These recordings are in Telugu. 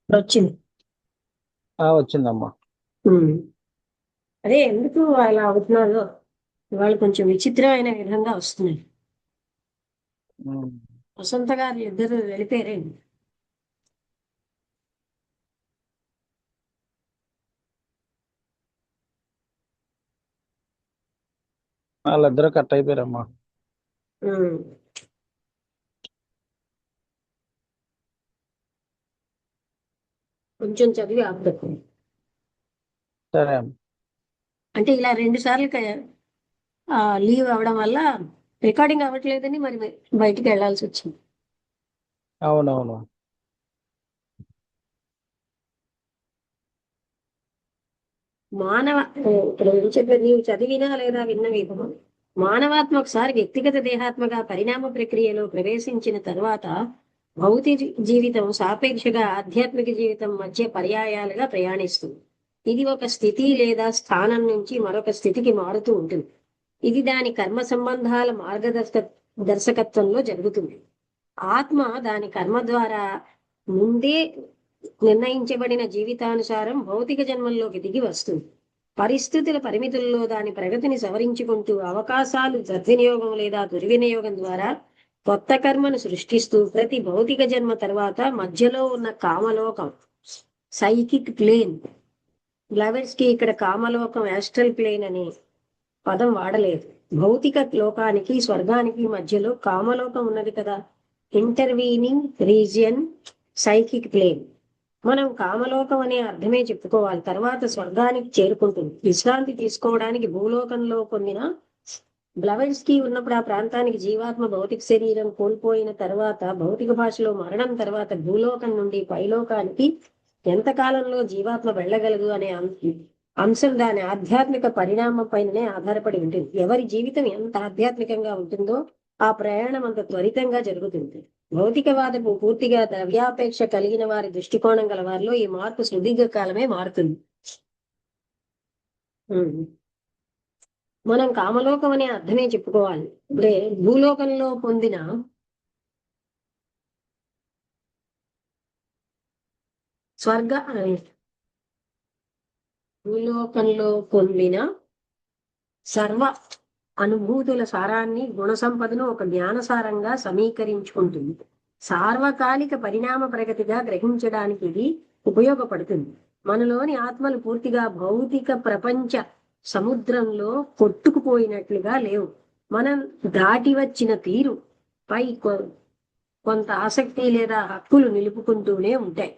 వచ్చింది. వచ్చిందమ్మా. అదే ఎందుకు అలా అవుతున్నారో వాళ్ళు కొంచెం విచిత్రమైన విధంగా వస్తున్నాయి. వసంత గారు ఇద్దరు వెళ్ళిపోయారండి. వాళ్ళిద్దరూ కట్ అయిపోయారమ్మా. కొంచెం చదివి ఆపదు. సరే. అంటే ఇలా 2 సార్లు లీవ్ అవ్వడం వల్ల రికార్డింగ్ అవ్వట్లేదని మరి బయటికి వెళ్లాల్సి వచ్చింది. అవునవును. ఇప్పుడు ఏం చెప్పేది, నీవు చదివినా లేదా విన్న విధము మానవాత్మ ఒకసారి వ్యక్తిగత దేహాత్మగా పరిణామ ప్రక్రియలో ప్రవేశించిన తర్వాత భౌతిక జీవితం సాపేక్షగా ఆధ్యాత్మిక జీవితం మధ్య పర్యాయాలుగా ప్రయాణిస్తుంది. ఇది ఒక స్థితి లేదా స్థానం నుంచి మరొక స్థితికి మారుతూ ఉంటుంది. ఇది దాని కర్మ సంబంధాల దర్శకత్వంలో జరుగుతుంది. ఆత్మ దాని కర్మ ద్వారా ముందే నిర్ణయించబడిన జీవితానుసారం భౌతిక జన్మల్లోకి దిగి వస్తుంది. పరిస్థితుల పరిమితుల్లో దాని ప్రగతిని సవరించుకుంటూ అవకాశాలు సద్వినియోగం లేదా దుర్వినియోగం ద్వారా కొత్త కర్మను సృష్టిస్తూ ప్రతి భౌతిక జన్మ తర్వాత మధ్యలో ఉన్న కామలోకం సైకిక్ ప్లేన్, కి ఇక్కడ కామలోకం యాస్ట్రల్ ప్లేన్ అనే పదం వాడలేదు. భౌతిక లోకానికి స్వర్గానికి మధ్యలో కామలోకం ఉన్నది కదా, ఇంటర్వీనింగ్ రీజియన్ సైకిక్ ప్లేన్. మనం కామలోకం అనే అర్థమే చెప్పుకోవాలి. తర్వాత స్వర్గానికి చేరుకుంటుంది. విశ్రాంతి తీసుకోవడానికి భూలోకంలో పొందిన కి ఉన్నప్పుడు ఆ ప్రాంతానికి జీవాత్మ భౌతిక శరీరం కోల్పోయిన తర్వాత భౌతిక భాషలో మరణం తర్వాత భూలోకం నుండి పైలోకానికి ఎంతకాలంలో జీవాత్మ వెళ్ళగలదు అనే అంశం దాని ఆధ్యాత్మిక పరిణామం పైననే ఆధారపడి ఉంటుంది. ఎవరి జీవితం ఎంత ఆధ్యాత్మికంగా ఉంటుందో ఆ ప్రయాణం అంత త్వరితంగా జరుగుతుంది. భౌతికవాదపు పూర్తిగా ద్రవ్యాపేక్ష కలిగిన వారి దృష్టికోణం గల వారిలో ఈ మార్పు సుదీర్ఘ కాలమే మారుతుంది. మనం కామలోకం అనే అర్థమే చెప్పుకోవాలి. ఇప్పుడే భూలోకంలో పొందిన భూలోకంలో పొందిన సర్వ అనుభూతుల సారాన్ని గుణ సంపదను ఒక జ్ఞానసారంగా సమీకరించుకుంటుంది. సార్వకాలిక పరిణామ ప్రగతిగా గ్రహించడానికి ఇది ఉపయోగపడుతుంది. మనలోని ఆత్మలు పూర్తిగా భౌతిక ప్రపంచ సముద్రంలో కొట్టుకుపోయినట్లుగా లేవు. మనం దాటి వచ్చిన తీరు పై కొంత ఆసక్తి లేదా హక్కులు నిలుపుకుంటూనే ఉంటాయి.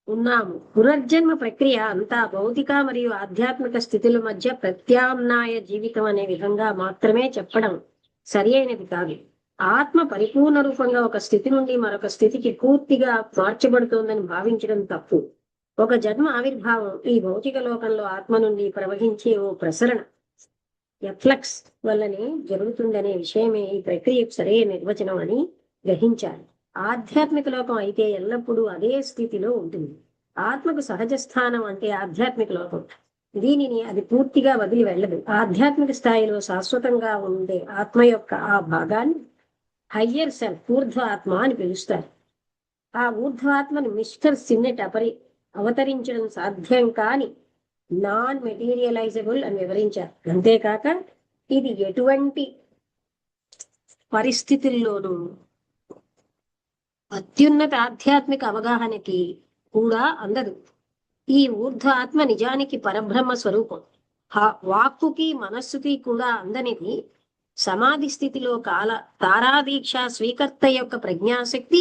ఉన్నాము. పునర్జన్మ ప్రక్రియ అంతా భౌతిక మరియు ఆధ్యాత్మిక స్థితుల మధ్య ప్రత్యామ్నాయ జీవితం అనే విధంగా మాత్రమే చెప్పడం సరి అయినది కాదు. ఆత్మ పరిపూర్ణ రూపంగా ఒక స్థితి నుండి మరొక స్థితికి పూర్తిగా మార్చబడుతోందని భావించడం తప్పు. ఒక జన్మ ఆవిర్భావం ఈ భౌతిక లోకంలో ఆత్మ నుండి ప్రవహించే ఓ ప్రసరణ ఎఫ్లక్స్ వల్లనే జరుగుతుందనే విషయమే ఈ ప్రక్రియకు సరైన నిర్వచనం అని గ్రహించాలి. ఆధ్యాత్మిక లోకం అయితే ఎల్లప్పుడూ అదే స్థితిలో ఉంటుంది. ఆత్మకు సహజ స్థానం అంటే ఆధ్యాత్మిక లోకం. దీనిని అది పూర్తిగా వదిలి వెళ్ళదు. ఆధ్యాత్మిక స్థాయిలో శాశ్వతంగా ఉండే ఆత్మ యొక్క ఆ భాగాన్ని హయ్యర్ సెల్ఫ్, ఊర్ధ్వ ఆత్మ అని పిలుస్తారు. ఆ ఊర్ధ్వాత్మను మిస్టర్ సిన్నెట్ అవతరించడం సాధ్యం కాని నాన్ మెటీరియలైజబుల్ అని వివరించారు. అంతేకాక ఇది ఎటువంటి పరిస్థితుల్లోనూ అత్యున్నత ఆధ్యాత్మిక అవగాహనకి కూడా అందదు. ఈ ఊర్ధ్వ ఆత్మ నిజానికి పరబ్రహ్మ స్వరూపం. వాక్కుకి మనస్సుకి కూడా అందనిది సమాధి స్థితిలో తారాదీక్ష స్వీకర్త యొక్క ప్రజ్ఞాశక్తి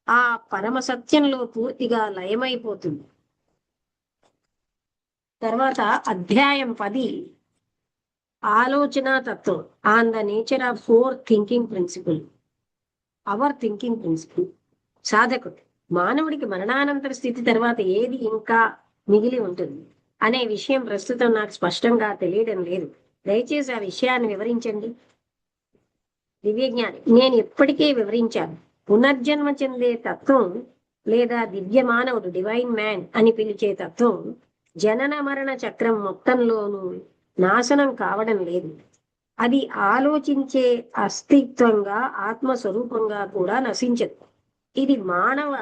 ఆ పరమ సత్యంలో పూర్తిగా లయమైపోతుంది. తర్వాత అధ్యాయం 10 ఆలోచన తత్వం on the nature of thinking principle. సాధకుడు మానవుడికి మరణానంతర స్థితి తర్వాత ఏది ఇంకా మిగిలి ఉంటుంది అనే విషయం ప్రస్తుతం నాకు స్పష్టంగా తెలియడం లేదు. దయచేసి ఆ విషయాన్ని వివరించండి. దివ్యజ్ఞాని: నేను ఎప్పటికే వివరించాను. పునర్జన్మ చెందే తత్వం లేదా దివ్య మానవుడు, డివైన్ మ్యాన్ అని పిలిచే తత్వం జనన మరణ చక్రం మొత్తంలోనూ నాశనం కావడం లేదు. అది ఆలోచించే అస్తిత్వంగా ఆత్మస్వరూపంగా కూడా నశించదు. ఇది మానవ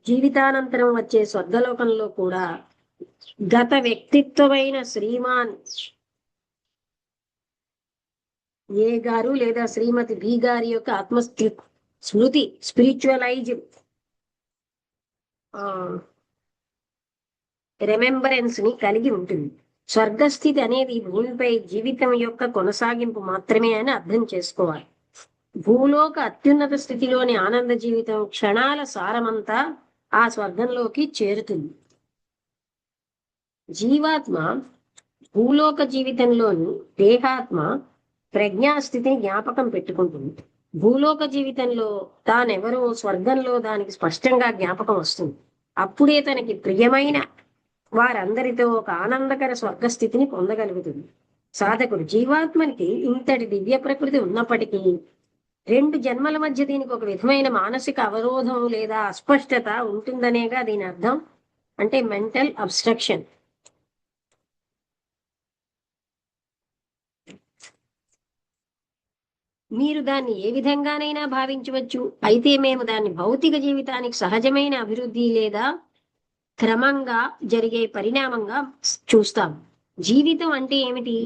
జీవితానంతరం వచ్చే స్వర్గలోకంలో కూడా గత వ్యక్తిత్వమైన శ్రీమాన్ ఏ గారు లేదా శ్రీమతి బి గారి యొక్క స్మృతి స్పిరిచువలైజ్ రిమెంబరెన్స్ ని కలిగి ఉంటుంది. స్వర్గస్థితి అనేది భూమిపై జీవితం యొక్క కొనసాగింపు మాత్రమే అని అర్థం చేసుకోవాలి. భూలోక అత్యున్నత స్థితిలోని ఆనంద జీవితం క్షణాల సారమంతా ఆ స్వర్గంలోకి చేరుతుంది. జీవాత్మ భూలోక జీవితంలోని దేహాత్మ ప్రజ్ఞాస్థితిని జ్ఞాపకం పెట్టుకుంటుంది. భూలోక జీవితంలో తానెవరో స్వర్గంలో దానికి స్పష్టంగా జ్ఞాపకం వస్తుంది. అప్పుడే తనకి ప్రియమైన వారందరితో ఒక ఆనందకర స్వర్గస్థితిని పొందగలుగుతుంది. సాధకుడు జీవాత్మనికి ఇంతటి దివ్య ప్రకృతి ఉన్నప్పటికీ 2 జన్మల మధ్య దీనికి ఒక విధమైన మానసిక అవరోధం లేదా అస్పష్టత ఉంటుందనేగా దీని అర్థం. అంటే మెంటల్ అబ్స్ట్రక్షన్. మీరు దాన్ని ఏ విధంగానైనా భావించవచ్చు. అయితే మేము దాన్ని భౌతిక జీవితానికి సహజమైన అభివృద్ధి లేదా క్రమంగా జరిగే పరిణామంగా చూస్తాం. జీవితం అంటే ఏమిటి?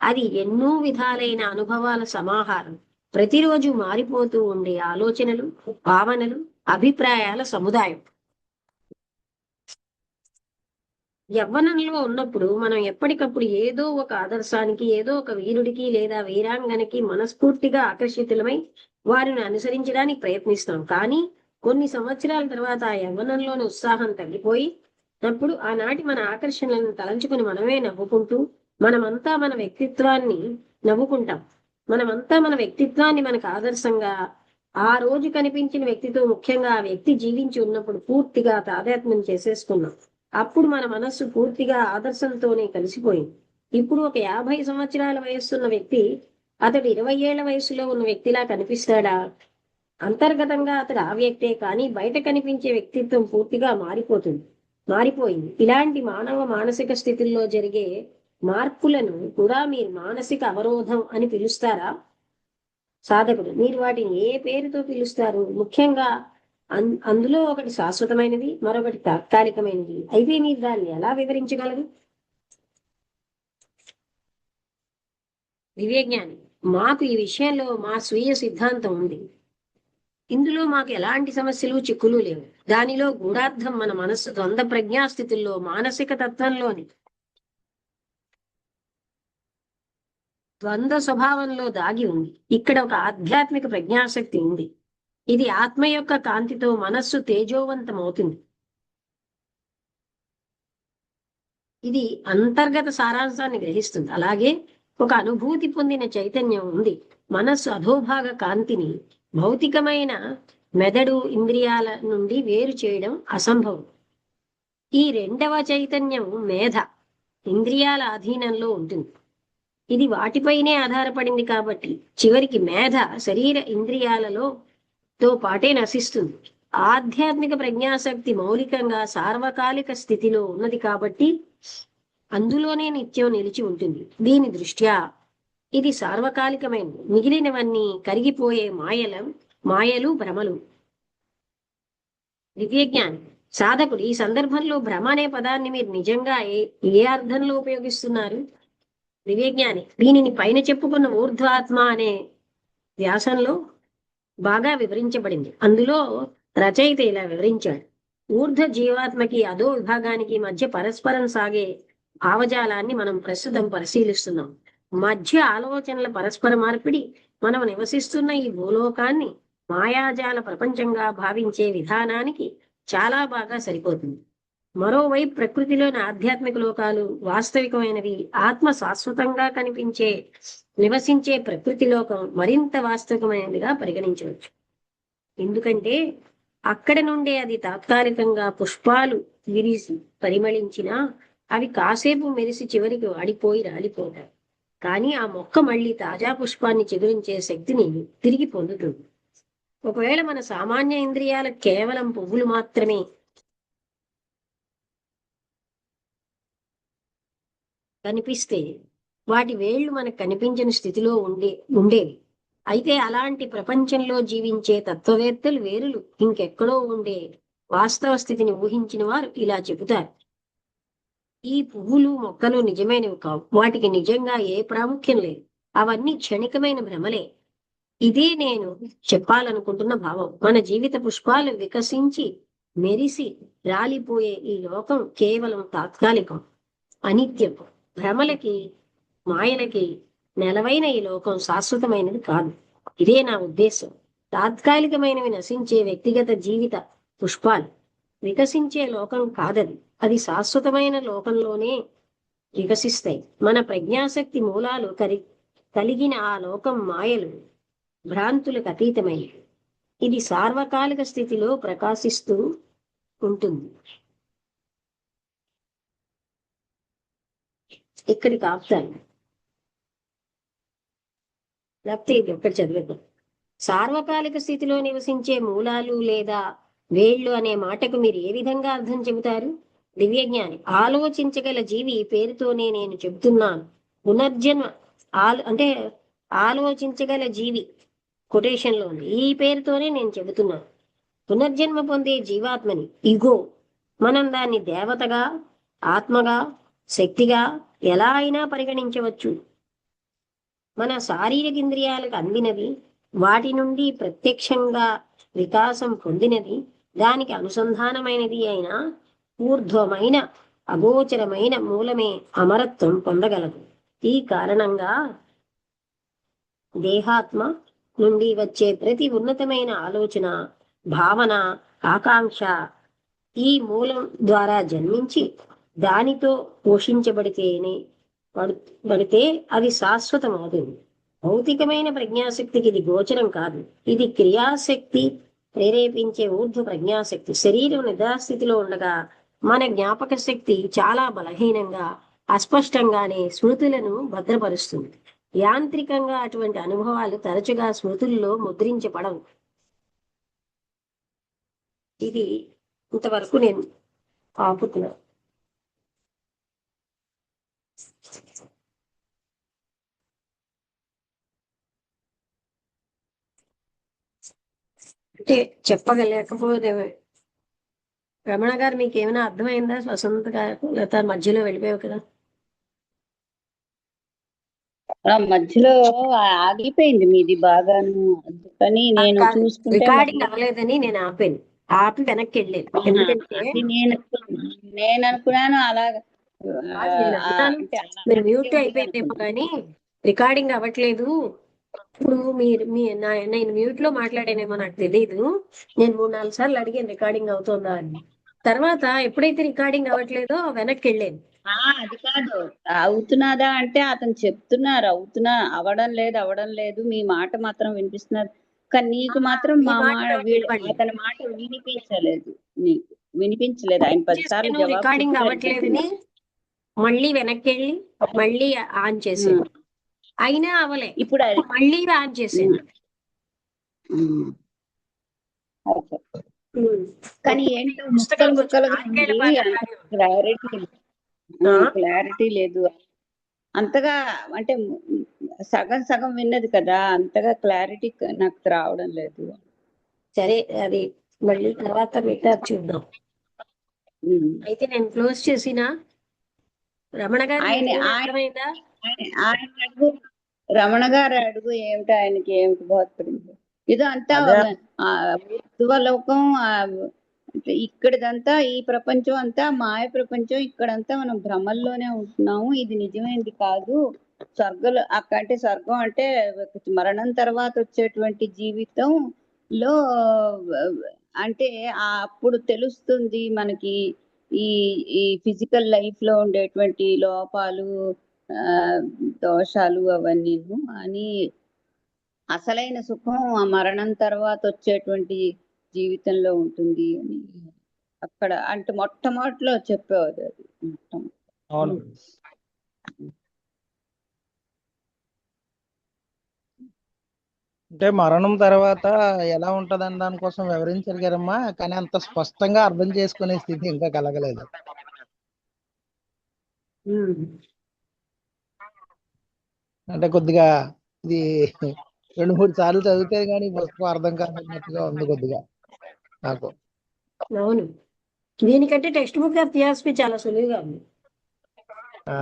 అది ఎన్నో విధాలైన అనుభవాల సమాహారం. ప్రతిరోజు మారిపోతూ ఉండే ఆలోచనలు, భావనలు, అభిప్రాయాల సముదాయం. యవ్వనంలో ఉన్నప్పుడు మనం ఎప్పటికప్పుడు ఏదో ఒక ఆదర్శానికి, ఏదో ఒక వీరుడికి లేదా వీరాంగనకి మనస్ఫూర్తిగా ఆకర్షితులమై వారిని అనుసరించడానికి ప్రయత్నిస్తాం. కానీ కొన్ని సంవత్సరాల తర్వాత ఆ యవ్వనంలోని ఉత్సాహం తగ్గిపోయి అప్పుడు ఆనాటి మన ఆకర్షణలను తలంచుకుని మనమే నవ్వుకుంటూ మనమంతా మన వ్యక్తిత్వాన్ని నవ్వుకుంటాం. మనమంతా మన వ్యక్తిత్వాన్ని మనకు ఆదర్శంగా ఆ రోజు కనిపించిన వ్యక్తితో, ముఖ్యంగా ఆ వ్యక్తి జీవించి ఉన్నప్పుడు పూర్తిగా తాదాత్మ్యం చేసేసుకున్నాం. అప్పుడు మన మనస్సు పూర్తిగా ఆదర్శంతోనే కలిసిపోయింది. ఇప్పుడు ఒక 50 సంవత్సరాల వయస్సున్న వ్యక్తి అతడు 20 ఏళ్ల వయసులో ఉన్న వ్యక్తిలా కనిపిస్తాడా? అంతర్గతంగా అతడు ఆ వ్యక్తే, కానీ బయట కనిపించే వ్యక్తిత్వం పూర్తిగా మారిపోయింది. ఇలాంటి మానవ మానసిక స్థితుల్లో జరిగే మార్పులను కూడా మీరు మానసిక అవరోధం అని పిలుస్తారా? సాధకుడు: మీరు వాటిని ఏ పేరుతో పిలుస్తారు? ముఖ్యంగా అందులో ఒకటి శాశ్వతమైనది, మరొకటి తాత్కాలికమైనది. అయితే మీరు దాన్ని ఎలా వివరించగలరు? దివ్యజ్ఞాని: మాకు ఈ విషయంలో మా స్వీయ సిద్ధాంతం ఉంది. ఇందులో మాకు ఎలాంటి సమస్యలు, చిక్కులు లేవు. దానిలో గూఢార్థం మన మనస్సు ద్వంద్వ ప్రజ్ఞాస్థితుల్లో మానసిక తత్వంలోని ద్వంద్వ స్వభావంలో దాగి ఉంది. ఇక్కడ ఒక ఆధ్యాత్మిక ప్రజ్ఞాశక్తి ఉంది. ఇది ఆత్మ యొక్క కాంతితో మనస్సు తేజోవంతమవుతుంది. ఇది అంతర్గత సారాంశాన్ని గ్రహిస్తుంది. అలాగే ఒక అనుభూతి పొందిన చైతన్యం ఉంది. మనస్సు అధోభాగ కాంతిని భౌతికమైన మెదడు, ఇంద్రియాల నుండి వేరు చేయడం అసంభవం. ఈ రెండవ చైతన్యం మేధ, ఇంద్రియాల అధీనంలో ఉంటుంది. ఇది వాటిపైనే ఆధారపడింది కాబట్టి చివరికి మేధ శరీర ఇంద్రియాలలో తో పాటే నశిస్తుంది. ఆధ్యాత్మిక ప్రజ్ఞాశక్తి మౌలికంగా సార్వకాలిక స్థితిలో ఉన్నది కాబట్టి అందులోనే నిత్యం నిలిచి ఉంటుంది. దీని దృష్ట్యా ఇది సార్వకాలికమైనది. మిగిలినవన్నీ కరిగిపోయే మాయలు, భ్రమలు. దివ్యజ్ఞాని: సాధకుడు ఈ సందర్భంలో భ్రమ అనే పదాన్ని మీరు నిజంగా ఏ అర్థంలో ఉపయోగిస్తున్నారు? దివ్యజ్ఞాని: దీనిని పైన చెప్పుకున్న ఊర్ధ్వాత్మ అనే వ్యాసంలో బాగా వివరించబడింది. అందులో రచయిత ఇలా వివరించాడు: ఊర్ధ్వ జీవాత్మకి అధో విభాగానికి మధ్య పరస్పరం సాగే భావజాలాన్ని మనం ప్రస్తుతం పరిశీలిస్తున్నాం. మధ్య ఆలోచనల పరస్పర మార్పిడి మనం నివసిస్తున్న ఈ భూలోకాన్ని మాయాజాల ప్రపంచంగా భావించే విధానానికి చాలా బాగా సరిపోతుంది. మరోవైపు ప్రకృతిలోని ఆధ్యాత్మిక లోకాలు వాస్తవికమైనవి. ఆత్మ శాశ్వతంగా నివసించే ప్రకృతి లోకం మరింత వాస్తవికమైనదిగా పరిగణించవచ్చు. ఎందుకంటే అక్కడ నుండే అది తాత్కాలికంగా పుష్పాలు విరిసి పరిమళించినా అవి కాసేపు మెరిసి చివరికి వాడిపోయి రాలిపోతాయి. కానీ ఆ మొక్క మళ్ళీ తాజా పుష్పాన్ని చిగురించే శక్తిని తిరిగి పొందుతుంది. ఒకవేళ మన సామాన్య ఇంద్రియాల కేవలం పువ్వులు మాత్రమే కనిపిస్తే వాటి వేళ్లు మనకు కనిపించని స్థితిలో ఉండేవి. అయితే అలాంటి ప్రపంచంలో జీవించే తత్వవేత్తలు వేరులు ఇంకెక్కడో ఉండే వాస్తవ స్థితిని ఊహించిన వారు ఇలా చెబుతారు: ఈ పువ్వులు మొక్కలు నిజమైనవి కావు, వాటికి నిజంగా ఏ ప్రాముఖ్యం లేదు, అవన్నీ క్షణికమైన భ్రమలే. ఇదే నేను చెప్పాలనుకుంటున్న భావం. మన జీవిత పుష్పాలు వికసించి మెరిసి రాలిపోయే ఈ లోకం కేవలం తాత్కాలికం, అనిత్యం. భ్రమలకి మాయలకి నెలవైన ఈ లోకం శాశ్వతమైనది కాదు. ఇదే నా ఉద్దేశం. తాత్కాలికమైనవి నశించే వ్యక్తిగత జీవిత పుష్పాలు. వికసించే లోకం కాదది, అది శాశ్వతమైన లోకంలోనే వికసిస్తాయి. మన ప్రజ్ఞాశక్తి మూలాలు కలిగిన ఆ లోకం మాయలు, భ్రాంతులకు అతీతమైనది. ఇది సార్వకాలిక స్థితిలో ప్రకాశిస్తూ ఉంటుంది. ఇక్కడికి ఆపుతాను, లేకపోతే ఇది ఒక్కటి చదివేద్దాం. సార్వకాలిక స్థితిలో నివసించే మూలాలు లేదా వేళ్ళు అనే మాటకు మీరు ఏ విధంగా అర్థం చెబుతారు? దివ్యజ్ఞాని: ఆలోచించగల జీవి పేరుతోనే నేను చెబుతున్నాను. పునర్జన్మ అంటే ఆలోచించగల జీవి కొటేషన్ లో ఉంది, ఈ పేరుతోనే నేను చెబుతున్నాను. పునర్జన్మ పొందే జీవాత్మని ఇగో. మనం దాన్ని దేవతగా, ఆత్మగా, శక్తిగా ఎలా అయినా పరిగణించవచ్చు. మన శారీరక ఇంద్రియాలకు అందినది, వాటి నుండి ప్రత్యక్షంగా వికాసం పొందినది, దానికి అనుసంధానమైనది అయిన ఊర్ధ్వమైన అగోచరమైన మూలమే అమరత్వం పొందగలదు. ఈ కారణంగా దేహాత్మ నుండి వచ్చే ప్రతి ఉన్నతమైన ఆలోచన, భావన, ఆకాంక్ష ఈ మూలం ద్వారా జన్మించి దానితో పోషించబడితేనే పడితే అది శాశ్వతమవుతుంది. భౌతికమైన ప్రజ్ఞాశక్తికి ఇది గోచరం కాదు. ఇది క్రియాశక్తి ప్రేరేపించే ఊర్ధ్వ ప్రజ్ఞాశక్తి. శరీరం నిద్రాస్థితిలో ఉండగా మన జ్ఞాపక శక్తి చాలా బలహీనంగా, అస్పష్టంగానే స్మృతులను భద్రపరుస్తుంది. యాంత్రికంగా అటువంటి అనుభవాలు తరచుగా స్మృతుల్లో ముద్రించబడవు. ఇది ఇంతవరకు నేను ఆపుతున్నా. అంటే చెప్పగలేకపోతే రమణ గారు మీకు ఏమైనా అర్థమైందా? వసంత గారు లేకపోతే మధ్యలో వెళ్ళిపోయావు కదా? మధ్యలో ఆగిపోయింది మీది బాగాను, అందుకని నేను చూసుకుంటే రికార్డింగ్ అవ్వలేదని నేను ఆపాను, ఆపి వెనక్కి వెళ్ళాను. ఎందుకంటే నేను అనుకున్నాను అలాగా మీరు మ్యూట్ అయిపోయిందేమో కానీ రికార్డింగ్ అవ్వట్లేదు. ఇప్పుడు నేను మ్యూట్ లో మాట్లాడానేమో నాకు తెలియదు. నేను 3-4 సార్లు అడిగాను రికార్డింగ్ అవుతుందా అని. తర్వాత ఎప్పుడైతే రికార్డింగ్ అవ్వట్లేదో వెనక్కి వెళ్ళాను. అది కాదు, అవుతున్నదా అంటే అతను చెప్తున్నారు అవడం లేదు, మీ మాట మాత్రం వినిపిస్తున్నారు, కానీ నీకు మాత్రం మా మాట అతని మాట వినిపించలేదు. ఆయన 10 సార్లు రికార్డింగ్ అవ్వట్లేదని మళ్ళీ వెనక్కి వెళ్ళి మళ్ళీ ఆన్ చేసాను, అయినా అవలే. ఇప్పుడు మళ్ళీ ఆన్ చేసాను. కానీ ఏంటో క్లారిటీ లేదు అంతగా, అంటే సగం విన్నది కదా, అంతగా క్లారిటీ నాకు రావడం లేదు. సరే, అది మళ్ళీ తర్వాత పెట్టారు, చూద్దాం. అయితే నేను క్లోజ్ చేసిన రమణ గారు అడుగు, రమణ గారు అడుగు ఏమిటి, ఆయనకి ఏమిటి బోధపడింది? ఇదో అంతా లోకం, ఇక్కడిదంతా ఈ ప్రపంచం అంతా మాయ ప్రపంచం, ఇక్కడంతా మనం భ్రమల్లోనే ఉంటున్నాము, ఇది నిజమైనది కాదు. అంటే స్వర్గం అంటే మరణం తర్వాత వచ్చేటువంటి జీవితంలో అంటే అప్పుడు తెలుస్తుంది మనకి ఈ ఫిజికల్ లైఫ్ లో ఉండేటువంటి లోపాలు, దోషాలు అవన్నీ అని. అసలైన సుఖం ఆ మరణం తర్వాత వచ్చేటువంటి జీవితంలో ఉంటుంది అని అక్కడ అంటే మొట్టమొదటిలో చెప్పేవాడు అది. అంటే మరణం తర్వాత ఎలా ఉంటదని దానికోసం వివరించారు కదమ్మా, కానీ అంత స్పష్టంగా అర్థం చేసుకునే స్థితి ఇంకా కలగలేదు. అంటే కొద్దిగా ఇది 2-3 సార్లు చదివితే గానీ ఈ పుస్తకం అర్థం కాదన్నట్టుగా ఉంది కొద్దిగా నాకు. అవును, దీనికంటే టెక్స్ట్ బుక్ ఆఫ్ థియాసఫీ చాలా సులువుగా ఉంది. ఆ,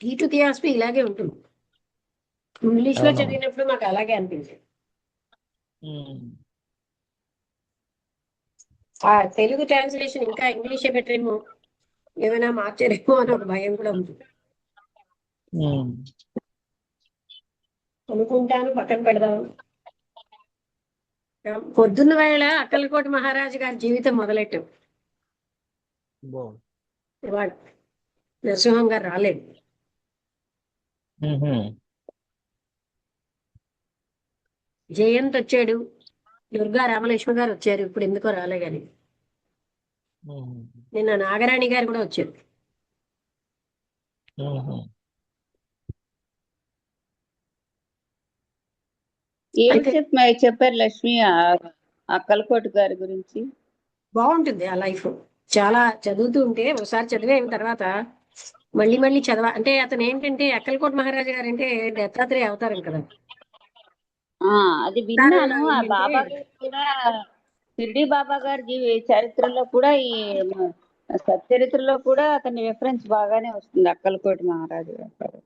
టీటు థియాసఫీ ఇలాగే ఉంటుంది. ఇంగ్లీష్ లో అవునవును. చదివినప్పుడు మాకు అలాగే అనిపించింది. ఉమ్, ఆ తెలుగు ట్రాన్స్లేషన్ ఇంకా ఇంగ్లీషే బెటరేమో, ఏమైనా మార్చారేమో అని ఒక భయం కూడా ఉంది. ఉమ్. అనుకుంటాను, పక్కన పెడదాం. పొద్దున్న వేళ అక్కలకోట మహారాజు గారి జీవితం మొదలెట్టాం. బాగుంది. ఇవాళ నరసింహం గారు రాలేదు. ఉహుం. జయంత్ వచ్చాడు, దుర్గా రామలక్ష్మి గారు వచ్చారు, ఇప్పుడు ఎందుకో రాలే గాని. ఉహుం. నిన్న నాగరాణి గారు కూడా వచ్చారు. ఉహుం. ఏం అయితే చెప్పారు లక్ష్మి అక్కలకోట గారి గురించి? బాగుంటుంది ఆ లైఫ్. చాలా చదువుతూ ఉంటే ఒకసారి చదివేన తర్వాత మళ్ళీ మళ్ళీ అంటే అతను ఏంటంటే అక్కలకోట మహారాజు గారు అంటే దత్తాత్రేయ అవతారం కదా. అది అవతారంలో విన్నాను. ఆ ఏంటంటే బాబా గారు కూడా షిర్డీ బాబా గారి చరిత్రలో కూడా ఈ సచ్చరిత్రలో కూడా అతని రిఫరెన్స్ బాగానే వస్తుంది, అక్కలకోటి మహారాజు గారు.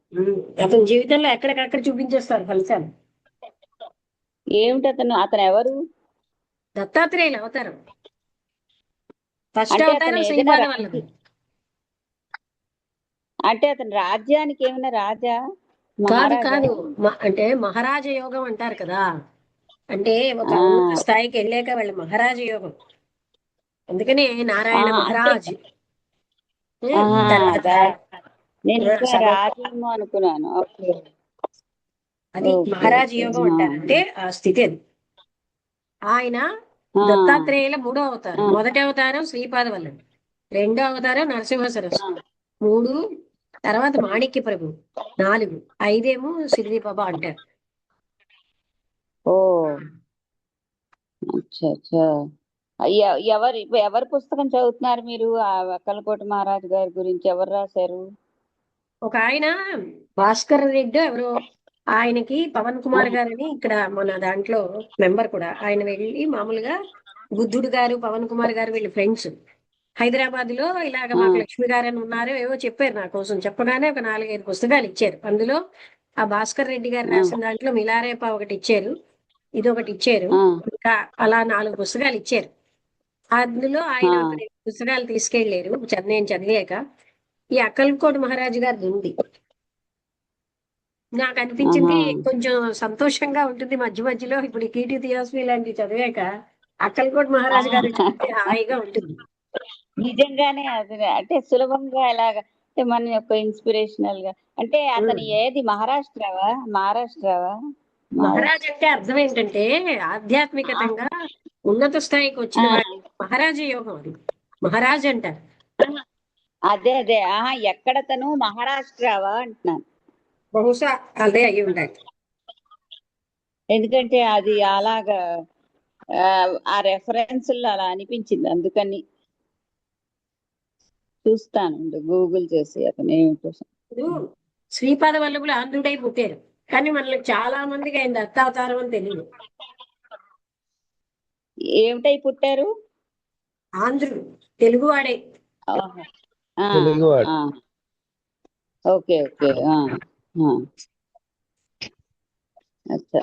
అతని జీవితంలో ఎక్కడికక్కడ చూపించేస్తారు ఫలితాలు. ఏమిటి అతను ఎవరు? దత్తాత్రేయుల అవతారం. ఫస్ట్ అంటే అతను అవతారం ఏదైనా శ్రీపాద వల్లభి. అంటే అతని రాజ్యానికి ఏమైనా రాజా, కాదు మహారాజా? కాదు, అంటే మహారాజ యోగం అంటారు కదా. అంటే ఒక ఆ ఉన్నత స్థాయికి వెళ్ళాక వాళ్ళ మహారాజ యోగం. అందుకనే నారాయణ అంటే మహారాజ్. తర్వాత అదా, నేను ఇంకా సగం రాజేమో అనుకున్నాను. ఓకే అది ఓకే మహారాజ ఓకే. యోగం అంటారంటే ఆ స్థితి అది. ఆయన దత్తాత్రేయుల మూడో అవతారం. మొదటి అవతారం శ్రీపాద వల్లభి, రెండో అవతారం నరసింహ సరస్వతి, 3 తర్వాత మాణిక్య ప్రభు, 4, 5 సిరిడి బాబా అంటారు. ఓ అచ్చా అచ్చా. ఎవరి పుస్తకం చదువుతున్నారు మీరు? ఆ అక్కలకోట మహారాజు గారి గురించి ఎవరు రాశారు? ఒక ఆయన భాస్కర్ రెడ్డి ఎవరో, ఆయనకి పవన్ కుమార్ గారని ఇక్కడ మన దాంట్లో మెంబర్ కూడా, ఆయన వెళ్ళి మామూలుగా బుద్ధుడు గారు పవన్ కుమార్ గారు వీళ్ళు ఫ్రెండ్స్. హైదరాబాద్ లో ఇలాగ మాకు లక్ష్మి గారు అని ఉన్నారు ఏవో చెప్పారు నా కోసం. చెప్పగానే ఒక 4-5 పుస్తకాలు ఇచ్చారు. అందులో ఆ భాస్కర్ రెడ్డి గారు రాసిన దాంట్లో మిలారేపా ఒకటి ఇచ్చారు, ఇది ఒకటి ఇచ్చారు, ఇంకా అలా 4 పుస్తకాలు ఇచ్చారు. అందులో ఆయన ఒక 2 పుస్తకాలు తీసుకెళ్లారు నేను చదివాక. ఈ అక్కల్కోట మహారాజు గారిది ఉంది. నాకు అనిపించింది కొంచెం సంతోషంగా ఉంటుంది మధ్య మధ్యలో. ఇప్పుడు ఈ కీర్తి థియాసఫీ లాంటివి చదివాక అక్కల్కోట మహారాజు గారు చదివితే హాయిగా ఉంటుంది. నిజంగానే అది అంటే సులభంగా ఎలాగా అంటే మన యొక్క ఇన్స్పిరేషనల్ గా. అంటే అతను ఏది మహారాష్ట్రవా? మహారాజ్ అంటే అర్థం ఏంటంటే ఆధ్యాత్మికతంగా ఉన్నత స్థాయికి వచ్చిన వాడి మహారాజ యోగం అది. మహారాజ్ అంటారు. అదే అదే ఎక్కడ తను మహారాష్ట్రవా అంటున్నాను. బహుశా అదే అయ్యి ఉండాలి. ఎందుకంటే అది అలాగా ఆ రెఫరెన్స్ అలా అనిపించింది, అందుకని చూస్తాను గూగుల్ చేసి అతను ఏమిటో. ఇప్పుడు శ్రీపాద వల్లభులు ఆంధ్రుడై పుట్టారు, కానీ మనకి చాలా మందికి ఆయన దత్తావతారం అని తెలియదు. ఏమిటై పుట్టారు? ఆంధ్రుడు, తెలుగువాడే. ఆహా. తెలుగువాడు. Okay okay. అచ్చా.